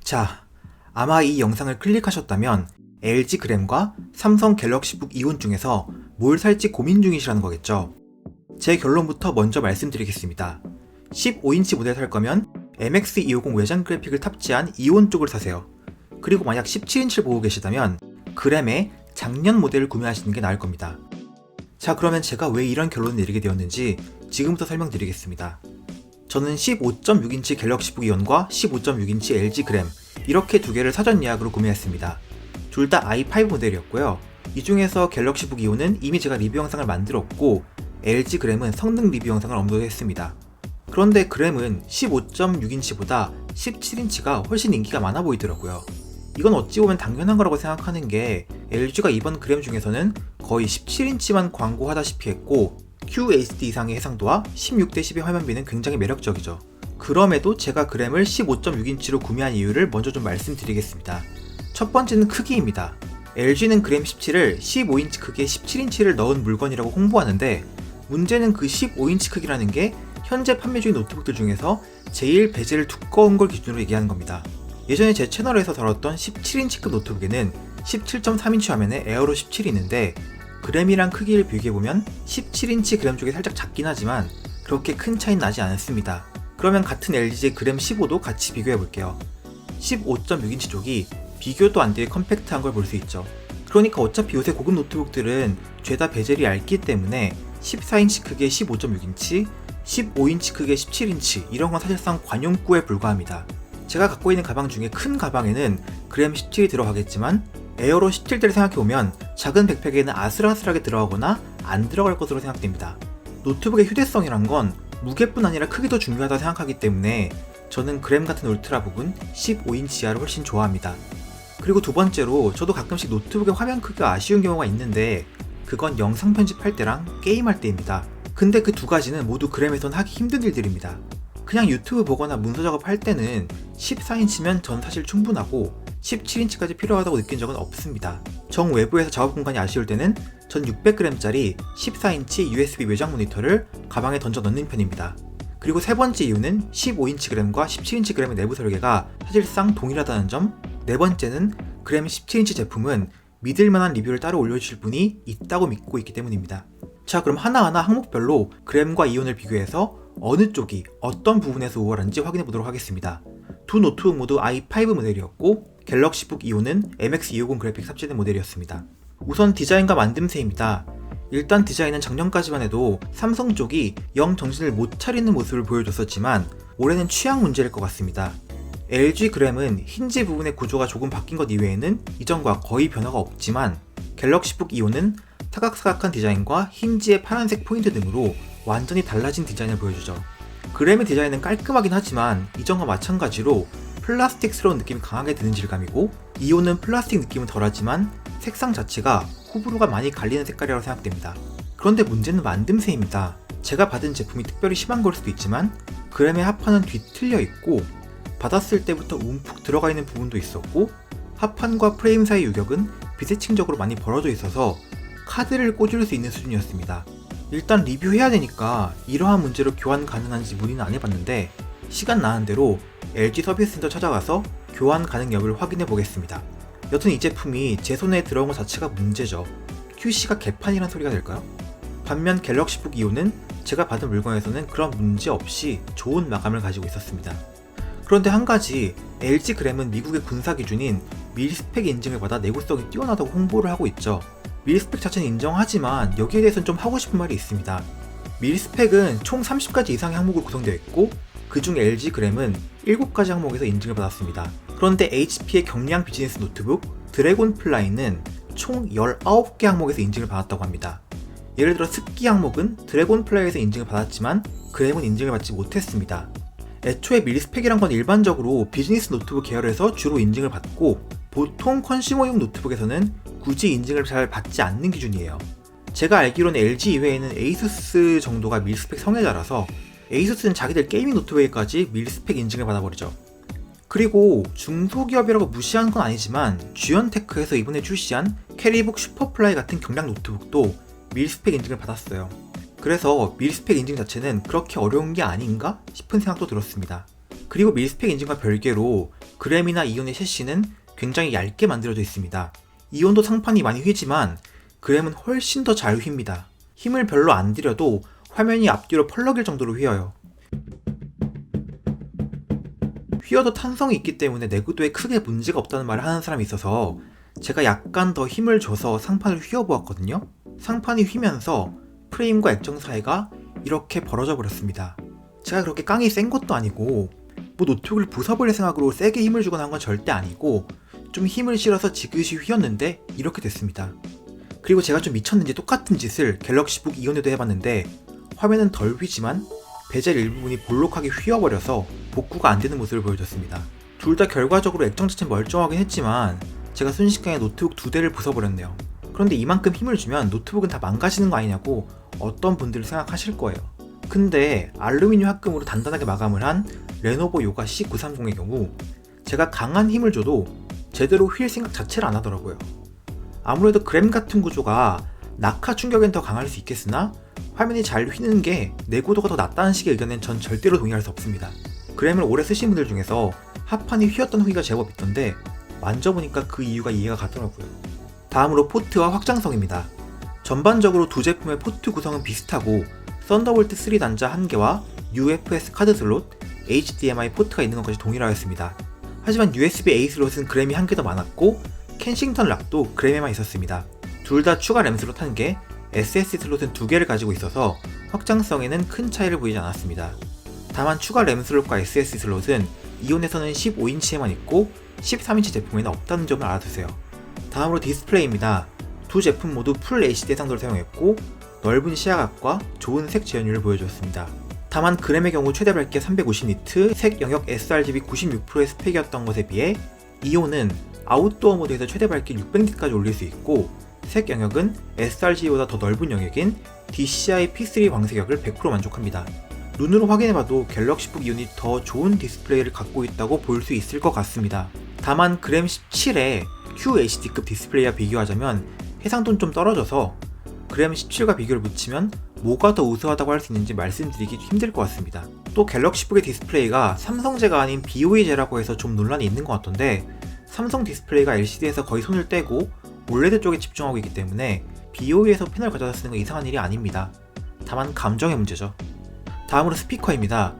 자, 아마 이 영상을 클릭하셨다면 LG 그램과 삼성 갤럭시북 이온 중에서 뭘 살지 고민 중이시라는 거겠죠. 제 결론부터 먼저 말씀드리겠습니다. 15인치 모델 살 거면 MX250 외장 그래픽을 탑재한 이온 쪽을 사세요. 그리고 만약 17인치를 보고 계시다면 그램의 작년 모델을 구매하시는 게 나을 겁니다. 자, 그러면 제가 왜 이런 결론을 내리게 되었는지 지금부터 설명드리겠습니다. 저는 15.6인치 갤럭시북 이온과 15.6인치 LG 그램 이렇게 두 개를 사전 예약으로 구매했습니다. 둘 다 i5 모델이었고요. 이 중에서 갤럭시북 이온은 이미 제가 리뷰 영상을 만들었고 LG 그램은 성능 리뷰 영상을 업로드했습니다. 그런데 그램은 15.6인치보다 17인치가 훨씬 인기가 많아 보이더라고요. 이건 어찌 보면 당연한 거라고 생각하는 게 LG가 이번 그램 중에서는 거의 17인치만 광고하다시피 했고 QHD 이상의 해상도와 16대12 화면비는 굉장히 매력적이죠. 그럼에도 제가 그램을 15.6인치로 구매한 이유를 먼저 좀 말씀드리겠습니다. 첫 번째는 크기입니다. LG는 그램 17을 15인치 크기에 17인치를 넣은 물건이라고 홍보하는데 문제는 그 15인치 크기라는 게 현재 판매 중인 노트북들 중에서 제일 베젤 두꺼운 걸 기준으로 얘기하는 겁니다. 예전에 제 채널에서 다뤘던 17인치급 노트북에는 17.3인치 화면에 에어로 17이 있는데 그램이랑 크기를 비교해보면 17인치 그램 쪽이 살짝 작긴 하지만 그렇게 큰 차이는 나지 않습니다. 그러면 같은 LG의 그램 15도 같이 비교해볼게요. 15.6인치 쪽이 비교도 안 되게 컴팩트한 걸 볼 수 있죠. 그러니까 어차피 요새 고급 노트북들은 죄다 베젤이 얇기 때문에 14인치 크기의 15.6인치, 15인치 크기의 17인치 이런 건 사실상 관용구에 불과합니다. 제가 갖고 있는 가방 중에 큰 가방에는 그램 17이 들어가겠지만 에어로 17대를 생각해보면 작은 백팩에는 아슬아슬하게 들어가거나 안 들어갈 것으로 생각됩니다. 노트북의 휴대성이란 건 무게뿐 아니라 크기도 중요하다 생각하기 때문에 저는 그램 같은 울트라북은 15인치 이하를 훨씬 좋아합니다. 그리고 두 번째로 저도 가끔씩 노트북의 화면 크기가 아쉬운 경우가 있는데 그건 영상 편집할 때랑 게임할 때입니다. 근데 그 두 가지는 모두 그램에선 하기 힘든 일들입니다. 그냥 유튜브 보거나 문서 작업할 때는 14인치면 전 사실 충분하고 17인치까지 필요하다고 느낀 적은 없습니다. 정 외부에서 작업 공간이 아쉬울 때는 전 600g짜리 14인치 USB 외장 모니터를 가방에 던져 넣는 편입니다. 그리고 세 번째 이유는 15인치 그램과 17인치 그램의 내부 설계가 사실상 동일하다는 점. 네 번째는 그램 17인치 제품은 믿을만한 리뷰를 따로 올려주실 분이 있다고 믿고 있기 때문입니다. 자, 그럼 하나하나 항목별로 그램과 이온을 비교해서 어느 쪽이 어떤 부분에서 우월한지 확인해 보도록 하겠습니다. 두 노트북 모두 i5 모델이었고 갤럭시북 이온은 MX250 그래픽 탑재된 모델이었습니다. 우선 디자인과 만듦새입니다. 일단 디자인은 작년까지만 해도 삼성 쪽이 영 정신을 못 차리는 모습을 보여줬었지만 올해는 취향 문제일 것 같습니다. LG 그램은 힌지 부분의 구조가 조금 바뀐 것 이외에는 이전과 거의 변화가 없지만 갤럭시북 이온은 사각사각한 디자인과 힌지의 파란색 포인트 등으로 완전히 달라진 디자인을 보여주죠. 그램의 디자인은 깔끔하긴 하지만 이전과 마찬가지로 플라스틱스러운 느낌이 강하게 드는 질감이고 이온은 플라스틱 느낌은 덜하지만 색상 자체가 호불호가 많이 갈리는 색깔이라고 생각됩니다. 그런데 문제는 만듦새입니다. 제가 받은 제품이 특별히 심한 걸 수도 있지만 그램의 하판은 뒤틀려 있고 받았을 때부터 움푹 들어가 있는 부분도 있었고 하판과 프레임 사이 유격은 비대칭적으로 많이 벌어져 있어서 카드를 꽂을 수 있는 수준이었습니다. 일단 리뷰해야 되니까 이러한 문제로 교환 가능한지 문의는 안 해봤는데 시간 나는 대로 LG 서비스 센터 찾아가서 교환 가능 여부를 확인해 보겠습니다. 여튼 이 제품이 제 손에 들어온 것 자체가 문제죠. QC가 개판이란 소리가 될까요? 반면 갤럭시북 이온은 제가 받은 물건에서는 그런 문제 없이 좋은 마감을 가지고 있었습니다. 그런데 한 가지, LG 그램은 미국의 군사 기준인 밀스펙 인증을 받아 내구성이 뛰어나다고 홍보를 하고 있죠. 밀스펙 자체는 인정하지만 여기에 대해서는 좀 하고 싶은 말이 있습니다. 밀스펙은 총 30가지 이상의 항목으로 구성되어 있고 그중 LG 그램은 7가지 항목에서 인증을 받았습니다. 그런데 HP의 경량 비즈니스 노트북 드래곤플라이는 총 19개 항목에서 인증을 받았다고 합니다. 예를 들어 습기 항목은 드래곤플라이에서 인증을 받았지만 그램은 인증을 받지 못했습니다. 애초에 밀스펙이란 건 일반적으로 비즈니스 노트북 계열에서 주로 인증을 받고 보통 컨슈머용 노트북에서는 굳이 인증을 잘 받지 않는 기준이에요. 제가 알기로는 LG 이외에는 에이수스 정도가 밀스펙 성애자라서 에이수스는 자기들 게이밍 노트북에까지 밀스펙 인증을 받아버리죠. 그리고 중소기업이라고 무시한 건 아니지만 주연테크에서 이번에 출시한 캐리북 슈퍼플라이 같은 경량 노트북도 밀스펙 인증을 받았어요. 그래서 밀스펙 인증 자체는 그렇게 어려운 게 아닌가 싶은 생각도 들었습니다. 그리고 밀스펙 인증과 별개로 그램이나 이온의 셰시는 굉장히 얇게 만들어져 있습니다. 이온도 상판이 많이 휘지만 그램은 훨씬 더 잘 휩니다. 힘을 별로 안 들여도 화면이 앞뒤로 펄럭일 정도로 휘어요. 휘어도 탄성이 있기 때문에 내구도에 크게 문제가 없다는 말을 하는 사람이 있어서 제가 약간 더 힘을 줘서 상판을 휘어보았거든요. 상판이 휘면서 프레임과 액정 사이가 이렇게 벌어져 버렸습니다. 제가 그렇게 깡이 센 것도 아니고 뭐 노트북을 부숴버릴 생각으로 세게 힘을 주거나 한 건 절대 아니고 좀 힘을 실어서 지그시 휘었는데 이렇게 됐습니다. 그리고 제가 좀 미쳤는지 똑같은 짓을 갤럭시북 이온에도 해봤는데 화면은 덜 휘지만 베젤 일부분이 볼록하게 휘어버려서 복구가 안 되는 모습을 보여줬습니다. 둘 다 결과적으로 액정 자체는 멀쩡하긴 했지만 제가 순식간에 노트북 2대를 부숴버렸네요. 그런데 이만큼 힘을 주면 노트북은 다 망가지는 거 아니냐고 어떤 분들은 생각하실 거예요. 근데 알루미늄 합금으로 단단하게 마감을 한 레노버 요가 C930의 경우 제가 강한 힘을 줘도 제대로 휠 생각 자체를 안 하더라고요. 아무래도 그램 같은 구조가 낙하 충격엔 더 강할 수 있겠으나 화면이 잘 휘는 게 내구도가 더 낫다는 식의 의견엔 전 절대로 동의할 수 없습니다. 그램을 오래 쓰신 분들 중에서 하판이 휘었던 후기가 제법 있던데 만져보니까 그 이유가 이해가 가더라고요. 다음으로 포트와 확장성입니다. 전반적으로 두 제품의 포트 구성은 비슷하고 썬더볼트 3 단자 1개와 UFS 카드 슬롯, HDMI 포트가 있는 것까지 동일하였습니다. 하지만 USB-A 슬롯은 그램이 1개 더 많았고 켄싱턴 락도 그램에만 있었습니다. 둘 다 추가 램 슬롯 1개, SSD 슬롯은 2개를 가지고 있어서 확장성에는 큰 차이를 보이지 않았습니다. 다만 추가 램 슬롯과 SSD 슬롯은 이온에서는 15인치에만 있고 13인치 제품에는 없다는 점을 알아두세요. 다음으로 디스플레이입니다. 두 제품 모두 풀 HD 해상도를 사용했고 넓은 시야각과 좋은 색 재현율을 보여주었습니다. 다만 그램의 경우 최대 밝기가 350니트, 색 영역 sRGB 96%의 스펙이었던 것에 비해 이온은 아웃도어 모드에서 최대 밝기 600니트까지 올릴 수 있고 색 영역은 sRGB보다 더 넓은 영역인 DCI P3 광색역을 100% 만족합니다. 눈으로 확인해봐도 갤럭시북 이온이 더 좋은 디스플레이를 갖고 있다고 볼 수 있을 것 같습니다. 다만 그램 17의 QHD급 디스플레이와 비교하자면 해상도는 좀 떨어져서 그램 17과 비교를 붙이면 뭐가 더 우수하다고 할 수 있는지 말씀드리기 힘들 것 같습니다. 또 갤럭시북의 디스플레이가 삼성제가 아닌 BOE제라고 해서 좀 논란이 있는 것 같던데 삼성 디스플레이가 LCD에서 거의 손을 떼고 올레드 쪽에 집중하고 있기 때문에 BOE에서 펜을 가져다 쓰는 건 이상한 일이 아닙니다. 다만 감정의 문제죠. 다음으로 스피커입니다.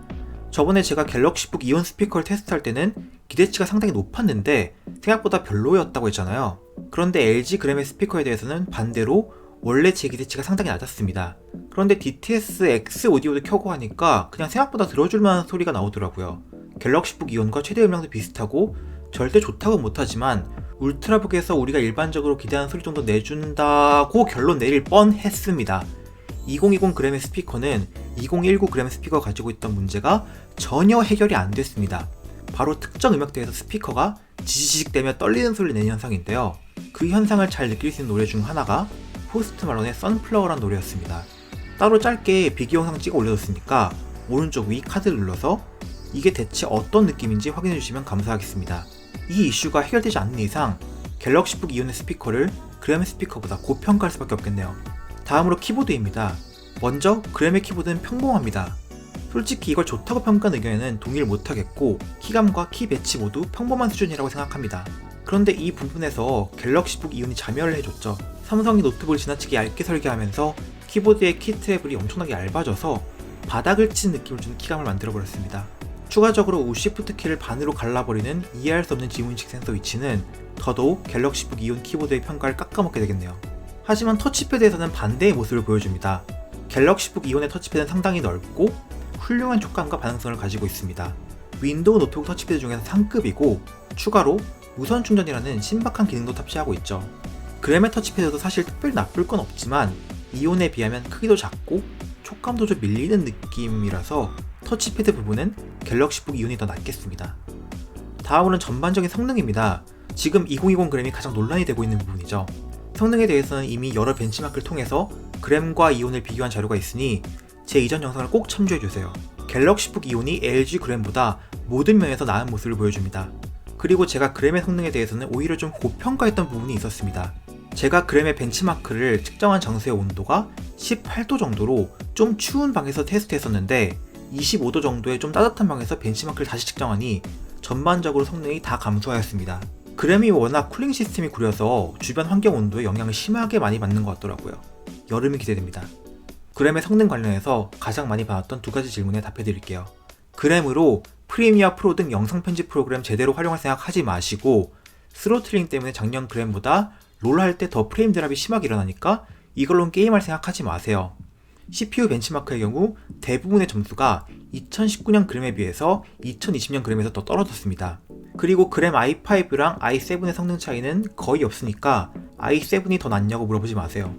저번에 제가 갤럭시북 이온 스피커를 테스트할 때는 기대치가 상당히 높았는데 생각보다 별로였다고 했잖아요. 그런데 LG 그램의 스피커에 대해서는 반대로 원래 제 기대치가 상당히 낮았습니다. 그런데 DTS X 오디오도 켜고 하니까 그냥 생각보다 들어줄만한 소리가 나오더라고요. 갤럭시북 이온과 최대 음량도 비슷하고 절대 좋다고 못하지만 울트라북에서 우리가 일반적으로 기대하는 소리 정도 내준다고 결론 내릴 뻔했습니다. 2020 그램의 스피커는 2019 그램 스피커가 가지고 있던 문제가 전혀 해결이 안 됐습니다. 바로 특정 음역대에서 스피커가 지지직대며 떨리는 소리를 내는 현상인데요. 그 현상을 잘 느낄 수 있는 노래 중 하나가 포스트 말론의 선플라워란 노래였습니다. 따로 짧게 비교 영상 찍어 올려뒀으니까 오른쪽 위 카드를 눌러서 이게 대체 어떤 느낌인지 확인해주시면 감사하겠습니다. 이 이슈가 해결되지 않는 이상 갤럭시북 이온의 스피커를 그램 스피커보다 고평가할 수밖에 없겠네요. 다음으로 키보드입니다. 먼저 그램의 키보드는 평범합니다. 솔직히 이걸 좋다고 평가한 의견에는 동의를 못하겠고 키감과 키 배치 모두 평범한 수준이라고 생각합니다. 그런데 이 부분에서 갤럭시북 이온이 자멸을 해줬죠. 삼성이 노트북을 지나치게 얇게 설계하면서 키보드의 키 트래블이 엄청나게 얇아져서 바닥을 친 느낌을 주는 키감을 만들어버렸습니다. 추가적으로 우시프트 키를 반으로 갈라버리는 이해할 수 없는 지문인식 센서 위치는 더더욱 갤럭시북 이온 키보드의 평가를 깎아먹게 되겠네요. 하지만 터치패드에서는 반대의 모습을 보여줍니다. 갤럭시북 이온의 터치패드는 상당히 넓고 훌륭한 촉감과 반응성을 가지고 있습니다. 윈도우 노트북 터치패드 중에서 상급이고 추가로 무선 충전이라는 신박한 기능도 탑재하고 있죠. 그램의 터치패드도 사실 특별히 나쁠 건 없지만 이온에 비하면 크기도 작고 촉감도 좀 밀리는 느낌이라서 터치패드 부분은 갤럭시북 이온이 더 낫겠습니다. 다음으로는 전반적인 성능입니다. 지금 2020 그램이 가장 논란이 되고 있는 부분이죠. 성능에 대해서는 이미 여러 벤치마크를 통해서 그램과 이온을 비교한 자료가 있으니 제 이전 영상을 꼭 참조해주세요. 갤럭시북 이온이 LG 그램보다 모든 면에서 나은 모습을 보여줍니다. 그리고 제가 그램의 성능에 대해서는 오히려 좀 고평가했던 부분이 있었습니다. 제가 그램의 벤치마크를 측정한 장소의 온도가 18도 정도로 좀 추운 방에서 테스트했었는데 25도 정도의 좀 따뜻한 방에서 벤치마크를 다시 측정하니 전반적으로 성능이 다 감소하였습니다. 그램이 워낙 쿨링 시스템이 구려서 주변 환경 온도에 영향을 심하게 많이 받는 것 같더라고요. 여름이 기대됩니다. 그램의 성능 관련해서 가장 많이 받았던 두 가지 질문에 답해드릴게요. 그램으로 프리미어 프로 등 영상 편집 프로그램 제대로 활용할 생각 하지 마시고, 스로틀링 때문에 작년 그램보다 롤 할 때 더 프레임 드랍이 심하게 일어나니까 이걸로 게임할 생각하지 마세요. CPU 벤치마크의 경우 대부분의 점수가 2019년 그램에 비해서 2020년 그램에서 더 떨어졌습니다. 그리고 그램 i5랑 i7의 성능 차이는 거의 없으니까 i7이 더 낫냐고 물어보지 마세요.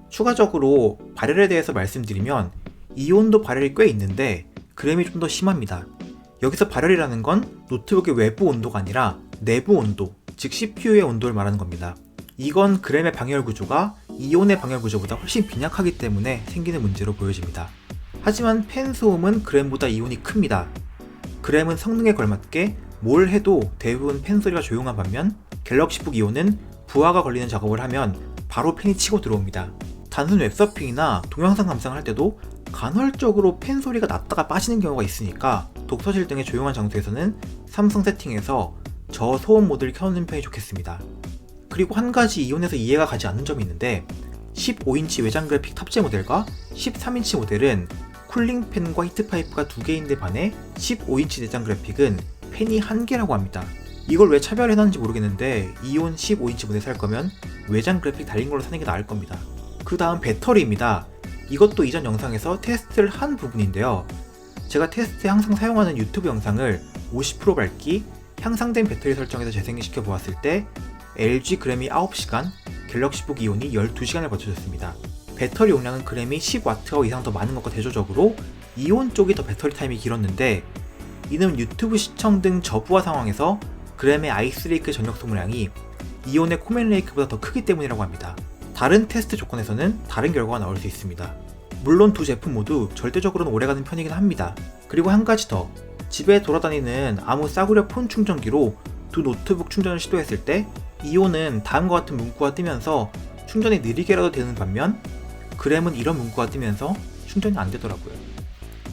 추가적으로 발열에 대해서 말씀드리면 이온도 발열이 꽤 있는데 그램이 좀 더 심합니다. 여기서 발열이라는 건 노트북의 외부 온도가 아니라 내부 온도, 즉 CPU의 온도를 말하는 겁니다. 이건 그램의 방열 구조가 이온의 방열 구조보다 훨씬 빈약하기 때문에 생기는 문제로 보여집니다. 하지만 팬 소음은 그램보다 이온이 큽니다. 그램은 성능에 걸맞게 뭘 해도 대부분 팬 소리가 조용한 반면 갤럭시북 이온은 부하가 걸리는 작업을 하면 바로 팬이 치고 들어옵니다. 단순 웹서핑이나 동영상 감상을 할 때도 간헐적으로 팬 소리가 났다가 빠지는 경우가 있으니까 독서실 등의 조용한 장소에서는 삼성 세팅에서 저소음 모드를 켜놓는 편이 좋겠습니다. 그리고 한 가지 이온에서 이해가 가지 않는 점이 있는데 15인치 외장 그래픽 탑재 모델과 13인치 모델은 쿨링 팬과 히트 파이프가 2개인데 반해 15인치 내장 그래픽은 팬이 1개라고 합니다. 이걸 왜 차별해놨는지 모르겠는데 이온 15인치 모델 살 거면 외장 그래픽 달린 걸로 사는 게 나을 겁니다. 그 다음 배터리입니다. 이것도 이전 영상에서 테스트를 한 부분인데요. 제가 테스트에 항상 사용하는 유튜브 영상을 50% 밝기, 향상된 배터리 설정에서 재생시켜 보았을 때 LG 그램이 9시간, 갤럭시북 이온이 12시간을 버텨줬습니다. 배터리 용량은 그램이 10W 이상 더 많은 것과 대조적으로 이온 쪽이 더 배터리 타임이 길었는데, 이는 유튜브 시청 등 저부하 상황에서 그램의 아이스레이크 전력 소모량이 이온의 코멘레이크보다 더 크기 때문이라고 합니다. 다른 테스트 조건에서는 다른 결과가 나올 수 있습니다. 물론 두 제품 모두 절대적으로는 오래가는 편이긴 합니다. 그리고 한 가지 더, 집에 돌아다니는 아무 싸구려 폰 충전기로 두 노트북 충전을 시도했을 때 이온은 다음과 같은 문구가 뜨면서 충전이 느리게라도 되는 반면 그램은 이런 문구가 뜨면서 충전이 안 되더라고요.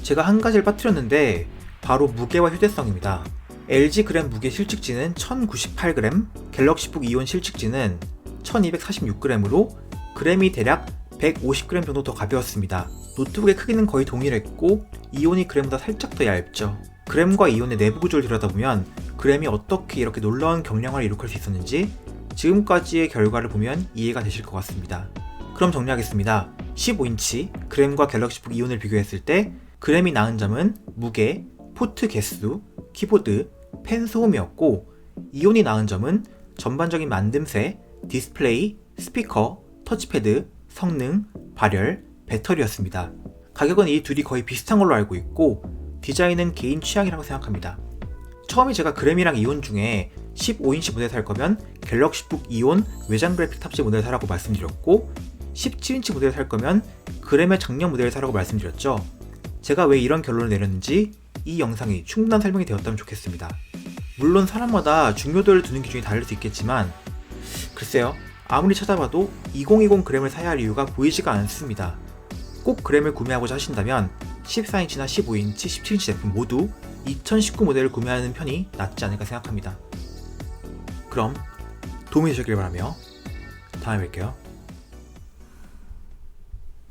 제가 한 가지를 빠뜨렸는데 바로 무게와 휴대성입니다. LG 그램 무게 실측지는 1098g, 갤럭시북 이온 실측지는 1246g으로 그램이 대략 150g 정도 더 가벼웠습니다. 노트북의 크기는 거의 동일했고 이온이 그램보다 살짝 더 얇죠. 그램과 이온의 내부 구조를 들여다보면 그램이 어떻게 이렇게 놀라운 경량화를 이룩할 수 있었는지 지금까지의 결과를 보면 이해가 되실 것 같습니다. 그럼 정리하겠습니다. 15인치 그램과 갤럭시북 이온을 비교했을 때 그램이 나은 점은 무게, 포트 개수, 키보드, 펜 소음이었고, 이온이 나은 점은 전반적인 만듦새, 디스플레이, 스피커, 터치패드, 성능, 발열, 배터리였습니다. 가격은 이 둘이 거의 비슷한 걸로 알고 있고 디자인은 개인 취향이라고 생각합니다. 처음에 제가 그램이랑 이온 중에 15인치 모델 살 거면 갤럭시북 이온 외장 그래픽 탑재 모델 사라고 말씀드렸고, 17인치 모델 살 거면 그램의 작년 모델 사라고 말씀드렸죠. 제가 왜 이런 결론을 내렸는지 이 영상이 충분한 설명이 되었다면 좋겠습니다. 물론 사람마다 중요도를 두는 기준이 다를 수 있겠지만 글쎄요, 아무리 찾아봐도 2020 그램을 사야 할 이유가 보이지가 않습니다. 꼭 그램을 구매하고자 하신다면 14인치나 15인치, 17인치 제품 모두 2019 모델을 구매하는 편이 낫지 않을까 생각합니다. 그럼 도움이 되셨길 바라며 다음에 뵐게요.